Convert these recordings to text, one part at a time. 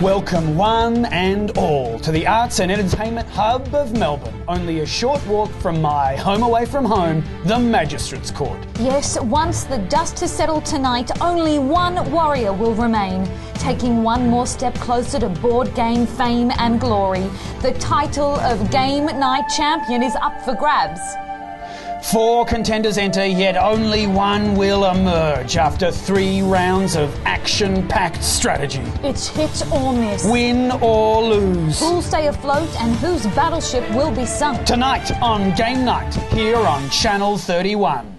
Welcome one and all to the arts and entertainment hub of Melbourne. Only a short walk from my home away from home, the Magistrates Court. Yes, once the dust has settled tonight, only one warrior will remain, taking one more step closer to board game fame and glory. The title of Game Night Champion is up for grabs. 4 contenders enter, yet only one will emerge after 3 rounds of action-packed strategy. It's hit or miss. Win or lose. Who'll stay afloat and whose battleship will be sunk? Tonight on Game Night, here on Channel 31.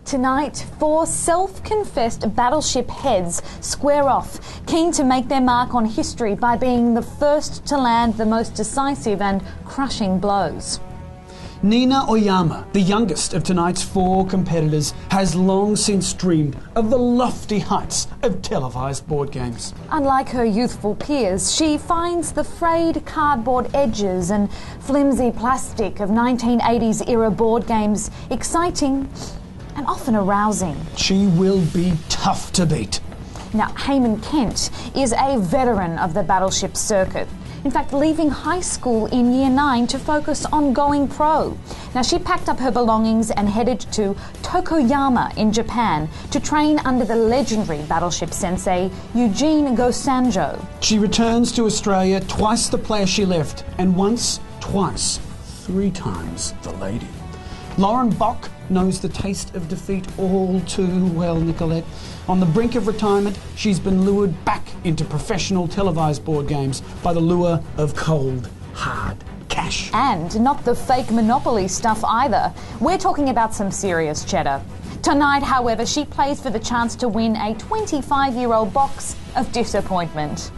Tonight, 4 self-confessed battleship heads square off, keen to make their mark on history by being the first to land the most decisive and crushing blows. Nina Oyama, the youngest of tonight's 4 competitors, has long since dreamed of the lofty heights of televised board games. Unlike her youthful peers, she finds the frayed cardboard edges and flimsy plastic of 1980s era board games exciting and often arousing. She will be tough to beat. Now, Hayman Kent is a veteran of the battleship circuit. In fact, leaving high school in Year 9 to focus on going pro. Now, she packed up her belongings and headed to Tokoyama in Japan to train under the legendary battleship sensei Eugene Gosanjo. She returns to Australia twice the player she left, and once, twice, 3 times the lady. Lauren Bock knows the taste of defeat all too well, Nicolette. On the brink of retirement, she's been lured back into professional televised board games by the lure of cold, hard cash. And not the fake Monopoly stuff either. We're talking about some serious cheddar. Tonight, however, she plays for the chance to win a 25-year-old box of disappointment.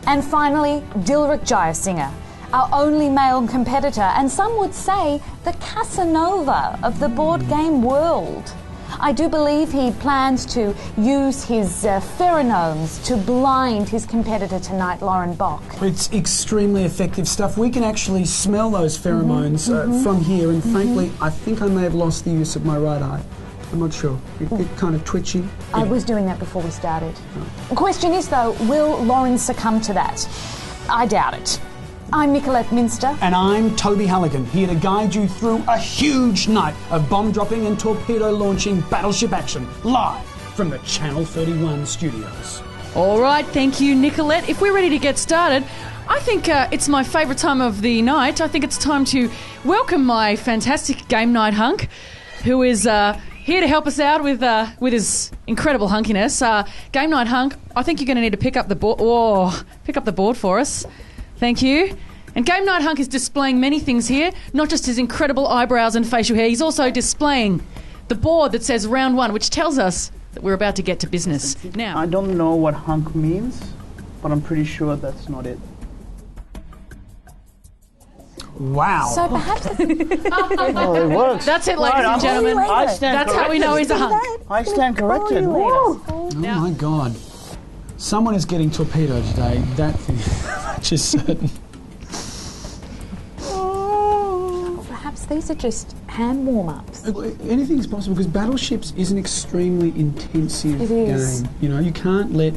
And finally, Dilruk Jayasinha, our only male competitor, and some would say the Casanova of the board game world. I do believe he plans to use his pheromones to blind his competitor tonight, Lauren Bock. It's extremely effective stuff. We can actually smell those pheromones from here, and frankly, I think I may have lost the use of my right eye. I'm not sure. It kind of twitchy. I was doing that before we started. The question is, though, will Lauren succumb to that? I doubt it. I'm Nicolette Minster. And I'm Toby Halligan, here to guide you through a huge night of bomb-dropping and torpedo-launching battleship action, live from the Channel 31 studios. All right, thank you, Nicolette. If we're ready to get started, I think it's my favourite time of the night. I think it's time to welcome my fantastic game night hunk, who is here to help us out with his incredible hunkiness. Game night hunk, I think you're going to need to pick up the board. Whoa, pick up the board for us. Thank you. And Game Night Hunk is displaying many things here, not just his incredible eyebrows and facial hair. He's also displaying the board that says round 1, which tells us that we're about to get to business. Now, I don't know what hunk means, but I'm pretty sure that's not it. Wow. So perhaps... Oh, it works. that's it, ladies and gentlemen. That's how we know he's a hunk. I stand corrected. Oh my God. Someone is getting torpedoed today. That thing, much is certain. Perhaps these are just hand warm-ups. Anything's possible because Battleships is an extremely intensive is. game. You know, you can't let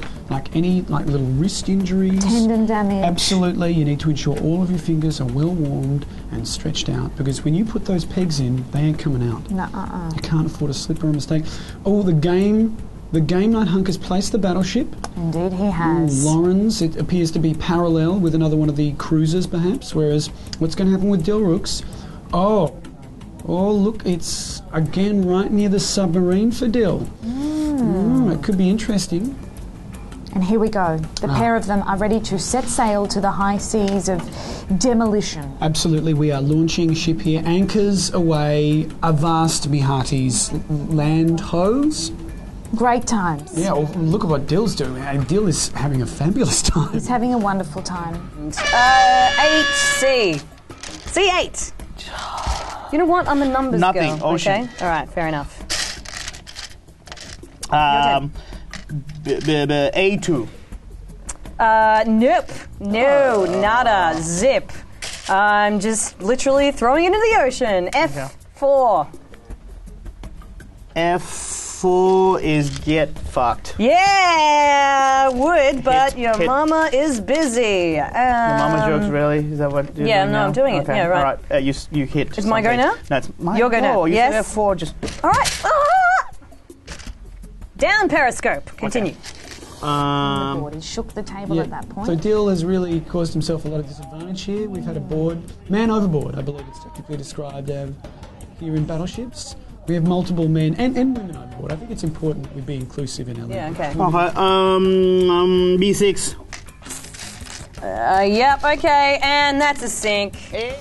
any little wrist injuries, Tendon damage. Absolutely, you need to ensure all of your fingers are well warmed and stretched out because when you put those pegs in, they ain't coming out. No, You can't afford a slip or a mistake. Oh, the game night hunk has placed the battleship. Indeed, he has. Lauren's, it appears to be parallel with another one of the cruisers, perhaps. Whereas, what's going to happen with Dilruk's? Oh, look, it's again right near the submarine for Dil. It could be interesting. And here we go. The pair of them are ready to set sail to the high seas of demolition. Absolutely, we are launching ship here. Anchors away, avast me hearties, land hose. Great times. Yeah, well, look at what Dil's doing. And Dil is having a fabulous time. He's having a wonderful time. 8C. C8. You know what? I'm a numbers Nothing. girl. Ocean. Okay. All right. Fair enough. A2. Nope. No. Nada. Zip. I'm just literally throwing it into the ocean. F4. F 4 is get fucked. Yeah, would, but Hit, your hit. mama is busy. Your mama jokes, really? Is that what you're yeah, doing no, now? I'm doing it. Okay. Yeah, right. All right. You hit. Is my go something. now? No, it's my Your go now. You Yes. said F4, just... All right. Down Periscope. Continue. The board. He shook the table at that point. So Dill has really caused himself a lot of disadvantage here. We've had a board, man overboard, I believe it's technically described here in Battleships. We have multiple men and women overboard. I think it's important that we be inclusive in our Yeah, language. okay. Okay, B6. Yep, okay, and that's a sink. Ship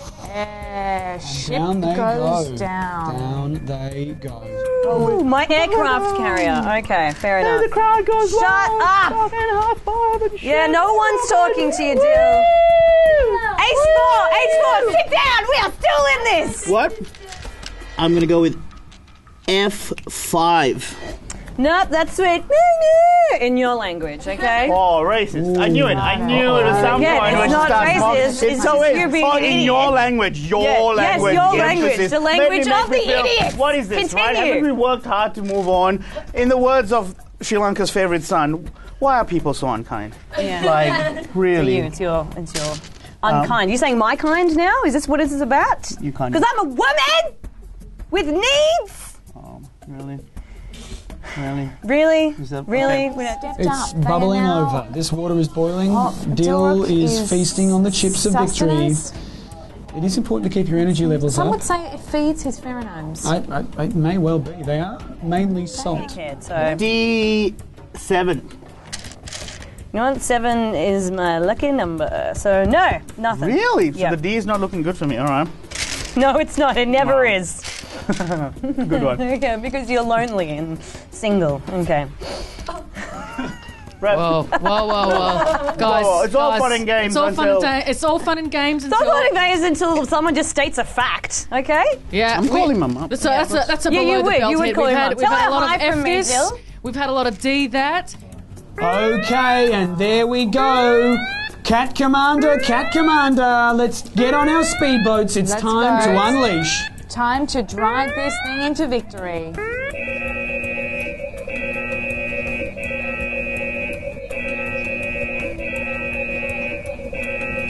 Down they goes go. down. Down they go. Ooh, my aircraft carrier. Okay, fair enough. The crowd goes Shut up! Yeah, no one's talking to you, Dill. H4, sit down. We are still in this. What? I'm going to go with F5. Nope, that's sweet. In your language, okay? Oh, racist. I knew it. I knew it at some Again, point. it's when not she starts racist, mocking- it's It's so just weird. you being Oh, an in idiot. your language. Your Yes, language. your the language, emphasis. the language Maybe of the make me feel- idiots. What is this, right? Continue. Haven't we worked hard to move on? In the words of Sri Lanka's favourite son, why are people so unkind? Yeah. Like, really? It's your unkind. You saying my kind now? Is this what this is about? You kind Because I'm a woman with needs. Oh, really? Really? Really? Is that- Really? okay. We don't- Stepped It's up. They are bubbling now- over. This water is boiling. Dill Dilruk is feasting on the chips of victory. sustenance. It is important to keep your energy levels Some up. would say it feeds his pheromones. It may well be. They are mainly salt. Kid, so D7. you know what? 7 is my lucky number. So no, nothing. Really? So Yeah. the D is not looking good for me. All right. No, it's not. It never is. Good one. Okay, because you're lonely and single. Okay. Brett. Whoa, guys! It's all guys, fun and games It's all fun. until- It's all fun and games It's not until. voting days until someone just states a fact. Okay. Yeah, I'm calling Mum up. So that's a Yeah, you below the would. belt You would hit. call him up. We've Tell had her a lot hi of from F me, this. Dill. We've had a lot of D that. Okay, and there we go. Cat Commander, let's get on our speedboats. It's Let's time go. to unleash. Time to drive this thing into victory.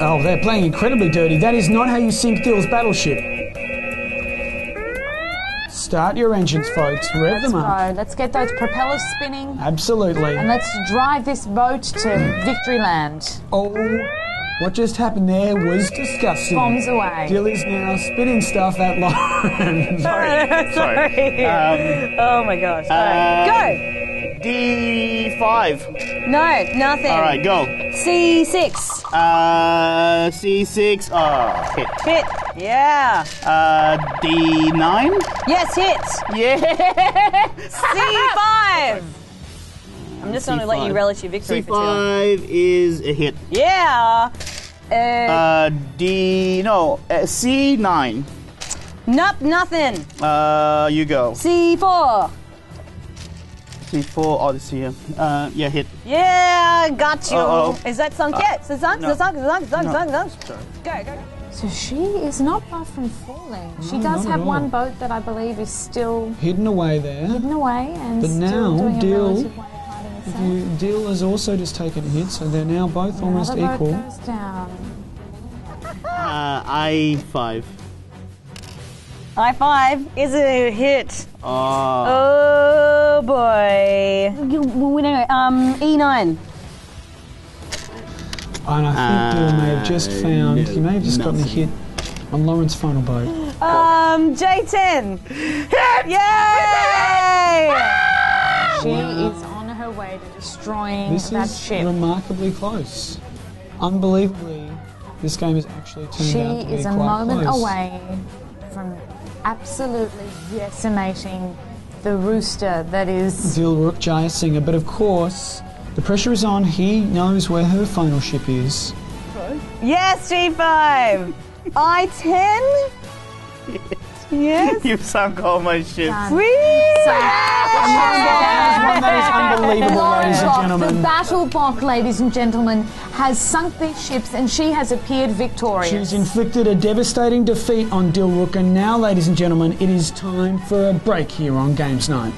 Oh, they're playing incredibly dirty. That is not how you sink Dill's battleship. Start your engines, folks. Rev Let's them up. go. Let's get those propellers spinning Absolutely. and let's drive this boat to Victory Land. Oh, what just happened there was disgusting. Bombs away. Dill is now spinning stuff at Lauren. Sorry. Oh my gosh. All right. D5. Go. No, nothing. All right, go. C6. C6. Hit. Hit. Yeah. D9. Yes, hit. Yeah. C5. I'm just going to let you relish your victory for two. C5 is a hit. Yeah. C9. Nope, nothing. You go. C4. C4. Oh, this here. Yeah, hit. Yeah, got you. Uh-oh. Is that sunk yet? Is it sunk? no. Is it sunk? Is it sunk? Is it sunk? No. Is it sunk? Is it sunk? Go. So she is not far from falling. She No, does not have at one all. boat that I believe is still Hidden away there. hidden away and But still now doing a Dill- relative way of hiding itself. Dill has also just taken a hit, so they're now both almost Another boat equal. goes down. I5. I5 is a hit. Oh. Oh boy. E9. And I think Dill may have just found, he may have just gotten a hit on Lauren's final boat. J10. Yay! She is on her way to destroying This that is ship. remarkably close. Unbelievably, this game has actually turned She out to be is a quite moment close. away from absolutely decimating the rooster that is. Dilruk Jayasinha, but of course, the pressure is on. He knows where her final ship is. Yes, G5. I10. Yes. You've sunk all my shit. That is unbelievable, ladies and The gentlemen. battle bot, ladies and gentlemen, has sunk these ships and she has appeared victorious. She's inflicted a devastating defeat on Dilruk, and now, ladies and gentlemen, it is time for a break here on Games Night.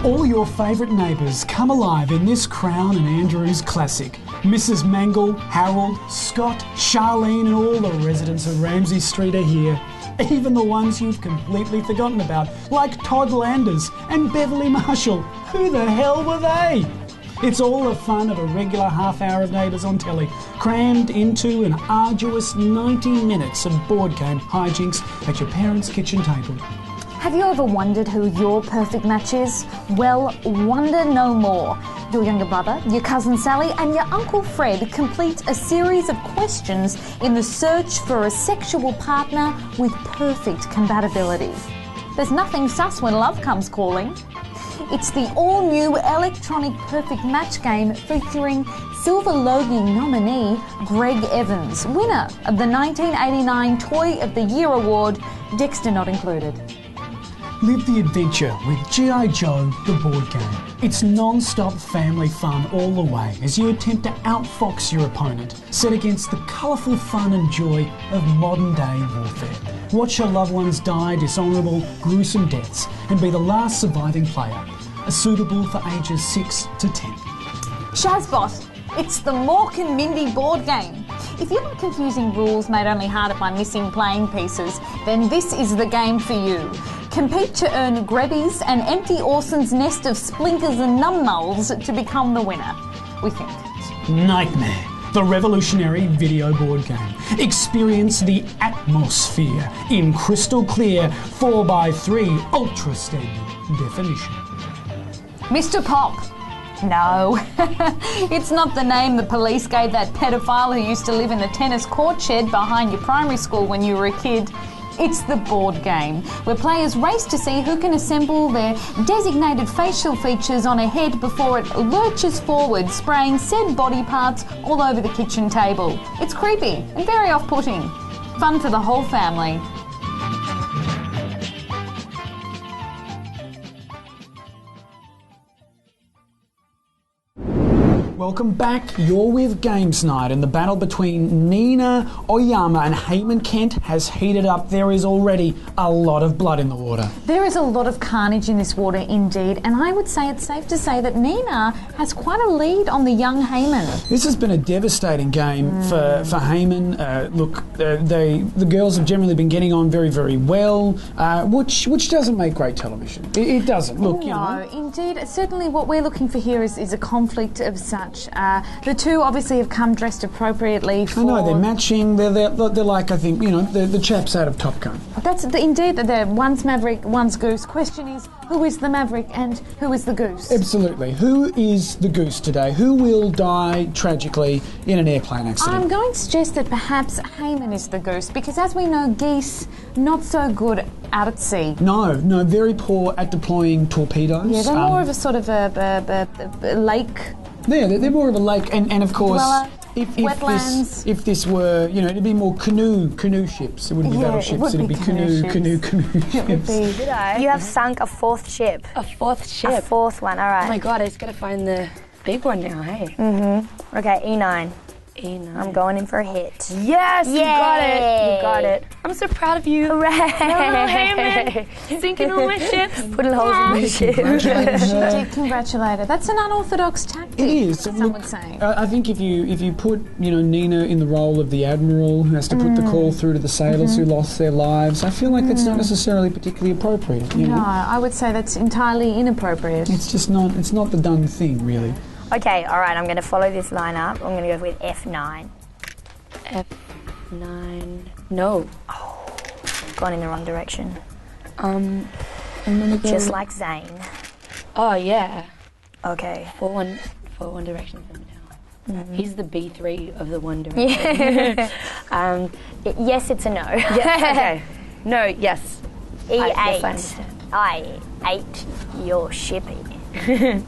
All your favourite neighbours come alive in this Crown and Andrews classic. Mrs. Mangle, Harold, Scott, Charlene and all the residents of Ramsay Street are here. Even the ones you've completely forgotten about, like Todd Landers and Beverly Marshall. Who the hell were they? It's all the fun of a regular half hour of Neighbours on telly, crammed into an arduous 90 minutes of board game hijinks at your parents' kitchen table. Have you ever wondered who your perfect match is? Well, wonder no more. Your younger brother, your cousin Sally and your Uncle Fred complete a series of questions in the search for a sexual partner with perfect compatibility. There's nothing sus when love comes calling. It's the all-new electronic perfect match game featuring Silver Logie nominee Greg Evans, winner of the 1989 Toy of the Year award, Dexter not included. Live the adventure with G.I. Joe, the board game. It's non-stop family fun all the way as you attempt to outfox your opponent, set against the colourful fun and joy of modern-day warfare. Watch your loved ones die dishonourable, gruesome deaths and be the last surviving player. Suitable for ages 6 to 10. Shazbot, it's the Mork and Mindy board game. If you like confusing rules made only harder by missing playing pieces, then this is the game for you. Compete to earn Grebbies and empty Orson's nest of splinkers and numbnulls to become the winner, we think. Nightmare, the revolutionary video board game. Experience the atmosphere in crystal clear 4x3 ultra standard definition. Mr. Pop. No, it's not the name the police gave that pedophile who used to live in the tennis court shed behind your primary school when you were a kid. It's the board game, where players race to see who can assemble their designated facial features on a head before it lurches forward, spraying said body parts all over the kitchen table. It's creepy and very off-putting. Fun for the whole family. Welcome back. You're with Games Night, and the battle between Nina Oyama and Hayman Kent has heated up. There is already a lot of blood in the water. There is a lot of carnage in this water indeed, and I would say it's safe to say that Nina has quite a lead on the young Hayman. This has been a devastating game for Hayman. The girls have generally been getting on very, very well, which doesn't make great television. It doesn't. Look, you know. Indeed. Certainly what we're looking for here is a conflict of such. The two obviously have come dressed appropriately for... I know, they're matching. They're like, I think, the chaps out of Top Gun. That's indeed. One's Maverick, one's Goose. Question is, who is the Maverick and who is the Goose? Absolutely. Who is the Goose today? Who will die tragically in an airplane accident? I'm going to suggest that perhaps Hayman is the Goose, because as we know, geese, not so good out at sea. No, very poor at deploying torpedoes. Yeah, they're more of a sort of a lake... Yeah, they're more of a lake, and of course, wetlands. If this were, it'd be more canoe ships. It wouldn't be battleships. It'd be canoe ships. You have sunk a fourth ship. A fourth ship? A fourth one, all right. Oh my god, I just gotta find the big one now, hey? Mm-hmm. Okay, E9. E9. I'm going in for a hit. Yes, you got it. You got it. I'm so proud of you. Hooray! No, Hayman. Sinking all my ships. Putting holes in my ship. She did congratulate her. That's an unorthodox tactic. It is. Some would say. I think if you put Nina in the role of the admiral who has to put the call through to the sailors who lost their lives, I feel like that's not necessarily particularly appropriate. No, I would say that's entirely inappropriate. It's just not. It's not the done thing, really. Okay, all right, I'm going to follow this line up. I'm going to go with F9. F9. No. Oh, gone in the wrong direction. I'm going to go... Just like Zane. Oh, yeah. Okay. For One Direction now. He's the B3 of the One Direction. Yeah. Yes, it's a no. Yes, okay. No, yes. E8. I ate your shippy.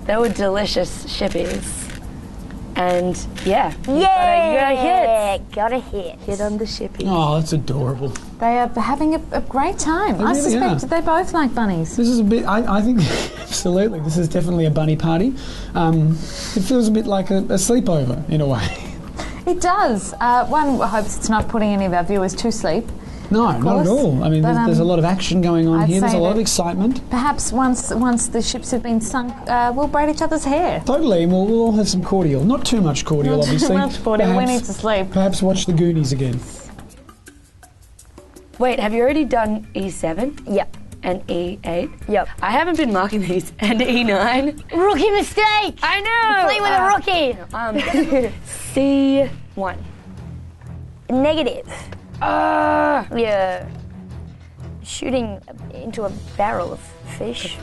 They were delicious shippies. And yeah, you got a hit. Hit on the shippy. Oh, that's adorable. They are having a great time. I suspect they both like bunnies. This is a bit, I think, absolutely, this is definitely a bunny party. It feels a bit like a sleepover, in a way. It does. One hopes it's not putting any of our viewers to sleep. No, not at all. I mean, But, there's a lot of action going on I'd here. There's say a lot of that- excitement. Perhaps once the ships have been sunk, we'll braid each other's hair. Totally, and we'll all have some cordial. Not too much cordial, Not too obviously. much cordial. We Perhaps- need to sleep. Perhaps watch the Goonies again. Wait, have you already done E7 Yep. and E8? Yep. I haven't been marking these. And E9. Rookie mistake! I know! Play with a rookie! C1. Negative. Yeah. Shooting into a barrel of fish.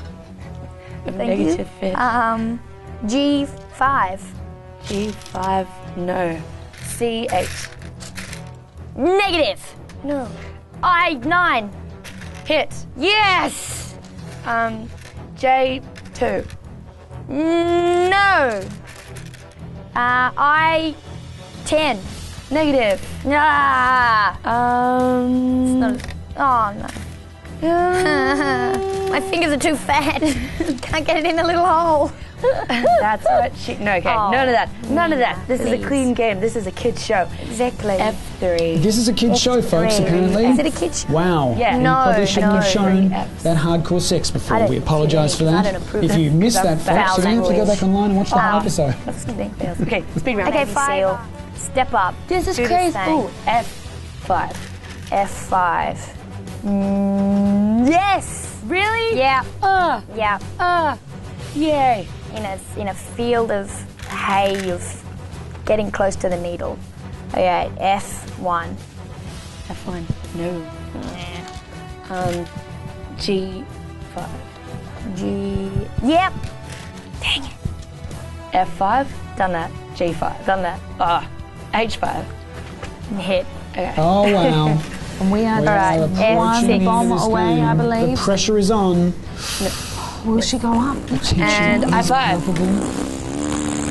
Thank you. Negative fit. G5. G5, no. C8. Negative. No. I9. Hit. Yes! J2. No. I10. Negative. Ah. No. Oh no. My fingers are too fat. Can't get it in the little hole. That's what she. No, okay. Oh, None of that. None of that. This is a please. clean game. This is a kid's show. Exactly. F3. This is a kid's show, folks, F3. apparently. Is it a kid's show? Wow. Yeah. You No, probably shouldn't have no. shown Fs. that hardcore sex before. I don't We apologise for think that. I don't approve If of you it, missed 'cause that, I'm folks, you're going to have to go back online and watch the whole episode. Okay, speed round. Okay, fine. Step up. This is Do the crazy. thing. Ooh, F5. F5. Yes. Really? Yeah. Yeah. Yeah. Yay. In a field of hay of getting close to the needle. Okay, F1. F1. No. G5. Yep. Dang it. F5. Done that. G5. Done that. H5. Hit. Okay. Oh, wow. And we are We are approaching one the end of bomb this away, game. I believe. The pressure is on. Will she go up? And Tension is I5. palpable.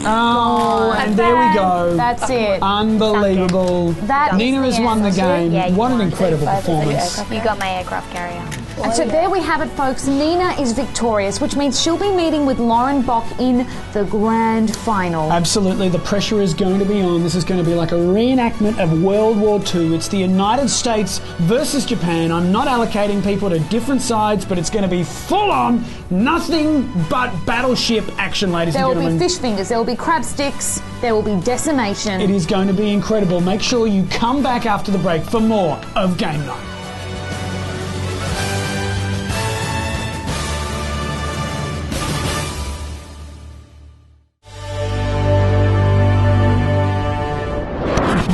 Oh, and there we go. That's it. Unbelievable. That Nina is has the won the answer. game. Yeah, you What an won. incredible performance. You got my aircraft carrier. And so there we have it, folks. Nina is victorious, which means she'll be meeting with Lauren Bock in the grand final. Absolutely, the pressure is going to be on. This is going to be like a reenactment of World War II. It's the United States versus Japan. I'm not allocating people to different sides, but it's going to be full on, nothing but battleship action, ladies There and will gentlemen. be fish fingers, there will be crab sticks, there will be decimation. It is going to be incredible. Make sure you come back after the break for more of Game Night.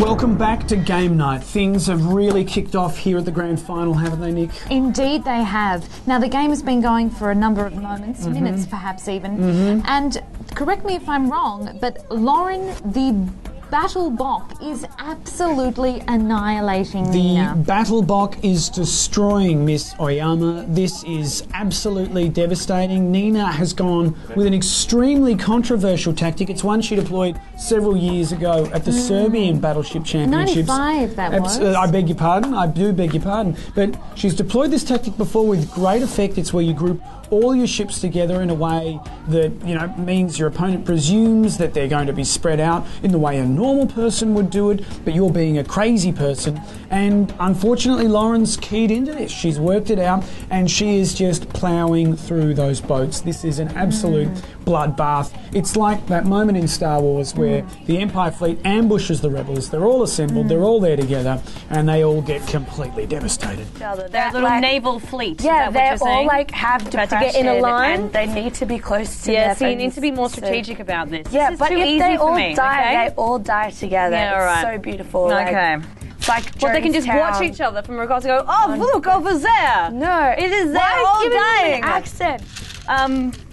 Welcome back to Game Night. Things have really kicked off here at the grand final, haven't they, Nick? Indeed they have. Now the game has been going for a number of moments, minutes perhaps even, and correct me if I'm wrong, but Lauren, the Battle Bock, is absolutely annihilating The Nina. Battle Bock is destroying Miss Oyama. This is absolutely devastating. Nina has gone with an extremely controversial tactic. It's one she deployed several years ago at the Serbian Battleship Championships. 95 that was. I beg your pardon. I do beg your pardon. But she's deployed this tactic before with great effect. It's where you group all your ships together in a way that, you know, means your opponent presumes that they're going to be spread out in the way a normal person would do it, but you're being a crazy person. And unfortunately, Lauren's keyed into this. She's worked it out, and she is just ploughing through those boats. This is an absolute bloodbath. It's like that moment in Star Wars where the Empire fleet ambushes the rebels. They're all assembled, they're all there together, and they all get completely devastated. Their little naval fleet. Yeah, is that what they you're all saying? like have About depression to get in a line. and they need to be close to Yeah, their so you need friends. to be more So- strategic about this. Yeah, this is but too if easy they for all me, die, okay? they all die together. Yeah, all It's right. so beautiful. like- Okay. It's like Well, they can just watch Jonestown. each other from across and go, oh, look, over there. No, It is Why they're are all you giving them dying. an accent?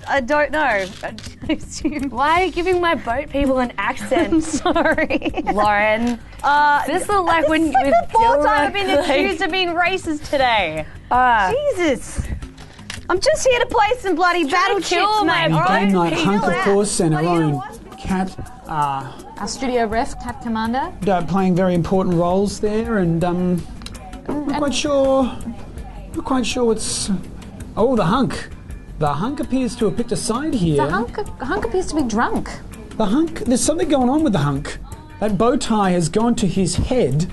I don't know. I assume. Why are you giving my boat people an accent? Sorry. Lauren. This look like when It's like with the fourth time I've Dilruk, been like- accused of being racist today. Jesus. I'm just here to play some bloody battleships, mate. And all right? Game Night Hunk, of course, and our What do you own want? Cat Our studio ref, Cat Commander. playing very important roles there, and not quite sure what's... Oh, the Hunk. The Hunk appears to have picked a side here. The hunk appears to be drunk. The Hunk, there's something going on with the Hunk. That bow tie has gone to his head,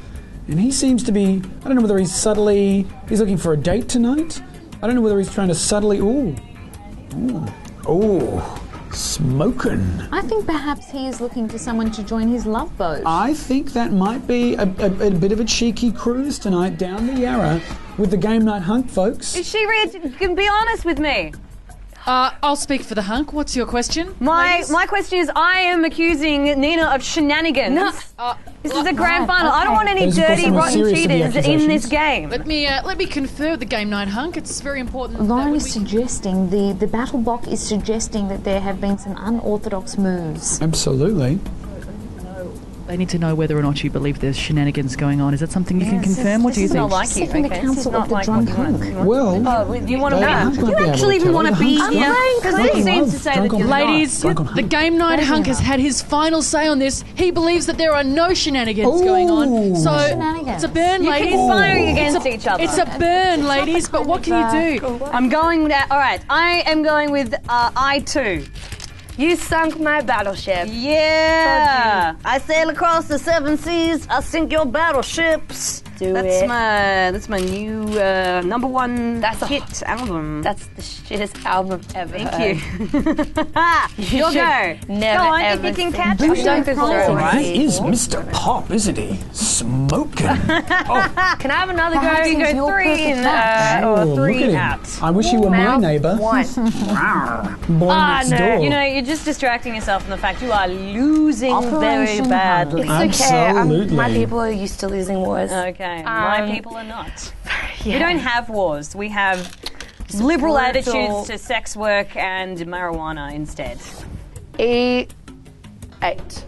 And he seems to be, I don't know whether he's looking for a date tonight. I don't know whether he's trying to subtly, smoking. I think perhaps he is looking for someone to join his love boat. I think that might be a bit of a cheeky cruise tonight down the Yarra with the game night hunk, folks. Is she ready? Can be honest with me. I'll speak for the hunk. What's your question? My question is, I am accusing Nina of shenanigans. No. This is a grand final. okay. I don't want any That is, of course, dirty, the most rotten serious of the cheaters in this accusations. game. Let me confer the game night hunk. It's very important. Lauren that is when we- suggesting, the battle block is suggesting that there have been some unorthodox moves. Absolutely. They need to know whether or not you believe there's shenanigans going on. Is that something you can confirm? What do you This is think? not like you. Second the Okay? council This is of not the like drunk what you want. hunk. Well, Oh, do you want to the know? hunk Do might you be able actually to even tell want you. to The be hunk's here? not. Because Drunk this on seems love, to say drunk that on you're love. Ladies, Drunk on the hunk. game night hunk has had his final say on this. He believes that there are no shenanigans going on. Ooh. So Shenanigans. it's a burn, You ladies. conspiring against each other. It's a burn, ladies. But what can you do? I'm going with all right. I am going with I2. You sunk my battleship. Yeah. I sail across the seven seas. I sink your battleships. That's That's my new number one hit album. That's the shittest album ever. Thank you. Your go. Never Go on, ever if you can sing catch that. me. Don't deserve it. He is Mr. Pop, isn't he? Smoking. Can I have another go? Perhaps You it's can go your three perfect in, match. Oh, or look three at him. out. I wish he were my Mouth neighbour. one. Boy next no. door. You know, you're just distracting yourself from the fact you are losing very Operation badly. It's okay. Absolutely. My people are used to losing wars. Okay, my people are not. We Yeah. don't have wars. We have liberal brutal- attitudes to sex work and marijuana instead. E8.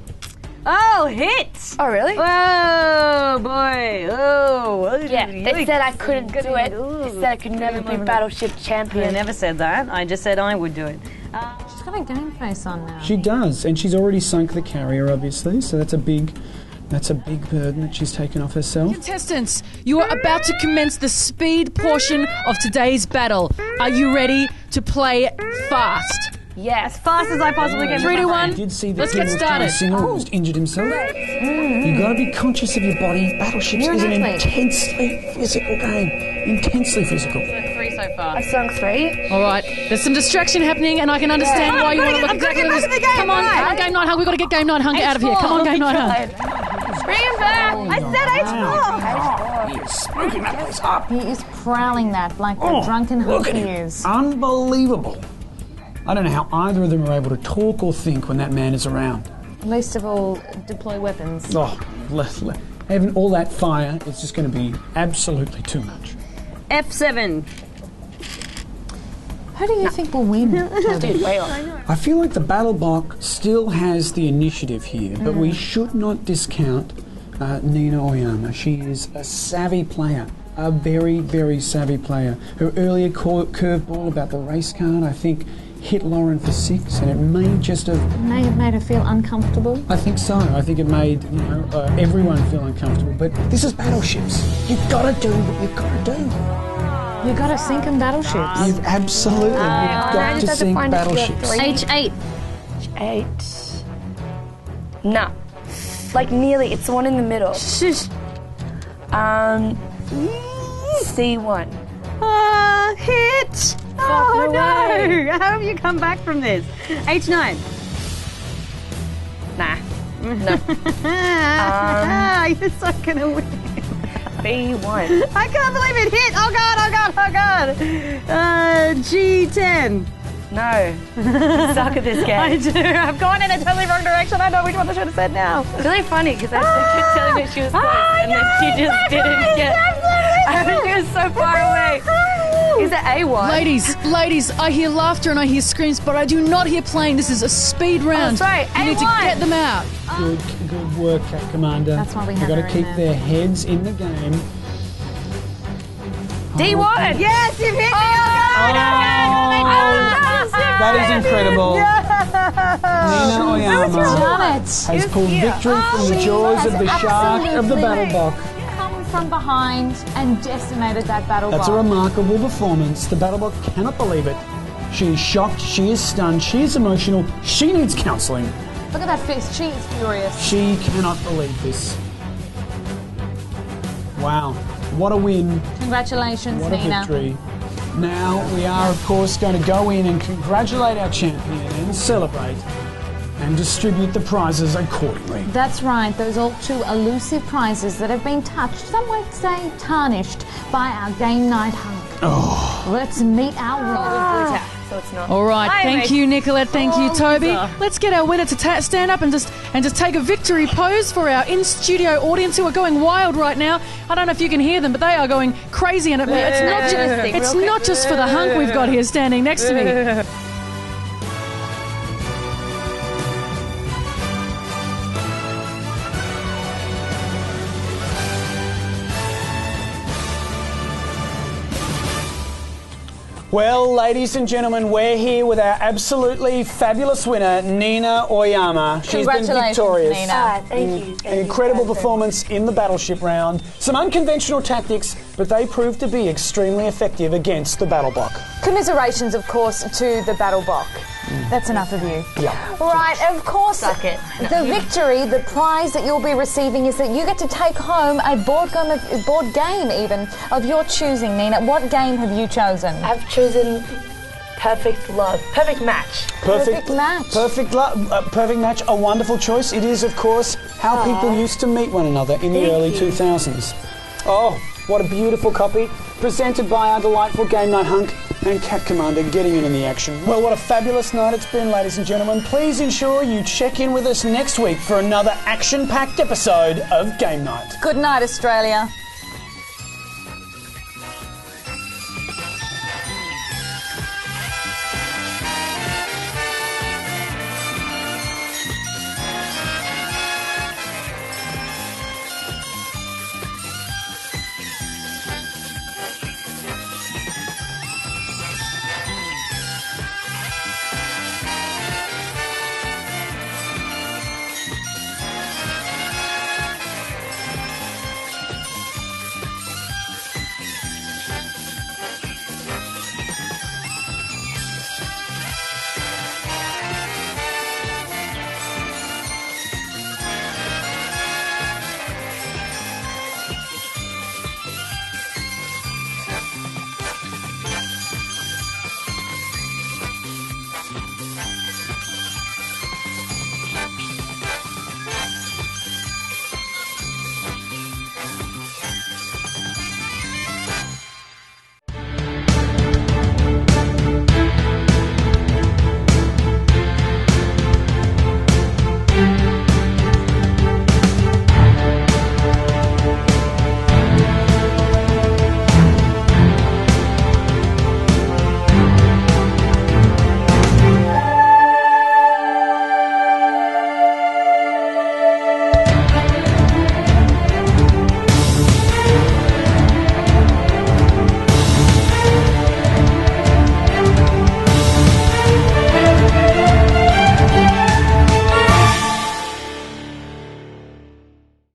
Oh, hit! Oh, really? Oh, boy. Oh. Yeah, they said I couldn't do it. They said I could never be Battleship I champion. never said that. I just said I would do it. She's got a game face on now. She does, and she's already sunk the carrier, obviously, so that's a big burden that she's taken off herself. Contestants, you are about to commence the speed portion of today's battle. Are you ready to play fast? As fast as I possibly can. 3, 2, 1. I did see that Let's he get was trying to started. sing almost injured himself. You got to be conscious of your body. Battleships You're is an an athlete. intensely physical game. Intensely physical. 3 so far. I sunk 3. All right, there's some distraction happening, and I can understand why you want to look I'm gonna exactly get like back this. to the game, Come on, right? come on, game night hunk. We've got to get game night hunk out of here. Come on, game night hunk. Bring him back! I said H4! He is smoking that place up. He is prowling that like the drunken Look hunk at he him. is. Unbelievable. I don't know how either of them are able to talk or think when that man is around. Least of all, deploy weapons. Oh, having all that fire is just going to be absolutely too much. F7. Who do you think will win, Toby? I feel like the battle block still has the initiative here, but we should not discount Nina Oyama. She is a savvy player, a very, very savvy player. Her earlier curveball about the race card, I think, hit Lauren for 6, and it may just have... May have made her feel uncomfortable. I think so. I think it made everyone feel uncomfortable. But this is battleships. You've got to do what you've got to do. You got to sink in battleships. You've absolutely you've got to sink battleships. H8. 8. Nah. Like nearly. It's the one in the middle. Shush. C1. Hit! Oh no! How have you come back from this? H9. Nah. No. You're so gonna win. B1. I can't believe it hit! Oh god, oh god, oh god! G10. No. You suck at this game. I do. I've gone in a totally wrong direction. I know which one I should have said now. It's really funny because I kept telling her she was close and then she just didn't get. She was so far away. Is it A1? Ladies, I hear laughter and I hear screams, but I do not hear playing. This is a speed round. sorry, You need to A1. get them out. Good work, Commander. That's why we You've have got to her in keep there. their heads in the game. D1. Yes, you've hit me! That is incredible. Nina Oyama Done it. has pulled victory from the jaws of the shark of the battle block. Come from behind and decimated that battle That's a block. remarkable performance. The battle block cannot believe it. She is shocked, she is stunned, she is emotional, she needs counselling. Look at that fist. She is furious. She cannot believe this. Wow, what a win. Congratulations, What a Nina. victory. Now we are, of course, going to go in and congratulate our champion and celebrate and distribute the prizes accordingly. That's right, those all too elusive prizes that have been touched, some might say tarnished, by our game night hunk. Oh. Let's meet our winner. So it's not. All right, thank you, Nicolette. Thank you, Toby. loser. Let's get our winner to stand up and just take a victory pose for our in-studio audience who are going wild right now. I don't know if you can hear them, but they are going crazy, and it's not just for the hunk we've got here standing next to me. Well, ladies and gentlemen, we're here with our absolutely fabulous winner, Nina Oyama. She's been Congratulations, victorious. Nina. Thank you. An incredible performance in the Battleship round. Some unconventional tactics, but they proved to be extremely effective against the Battlebok. Commiserations, of course, to the Battlebok. That's enough of you. Yeah. Right, of course. Suck it. The victory, the prize that you'll be receiving is that you get to take home a board game even of your choosing, Nina. What game have you chosen? I've chosen Perfect Love. Perfect Match. Perfect match. Perfect match. A wonderful choice. It is, of course, how people used to meet one another in the early 2000s. Oh, what a beautiful copy. Presented by our delightful Game Night Hunk and Cat Commander getting in the action. Well, what a fabulous night it's been, ladies and gentlemen. Please ensure you check in with us next week for another action-packed episode of Game Night. Good night, Australia.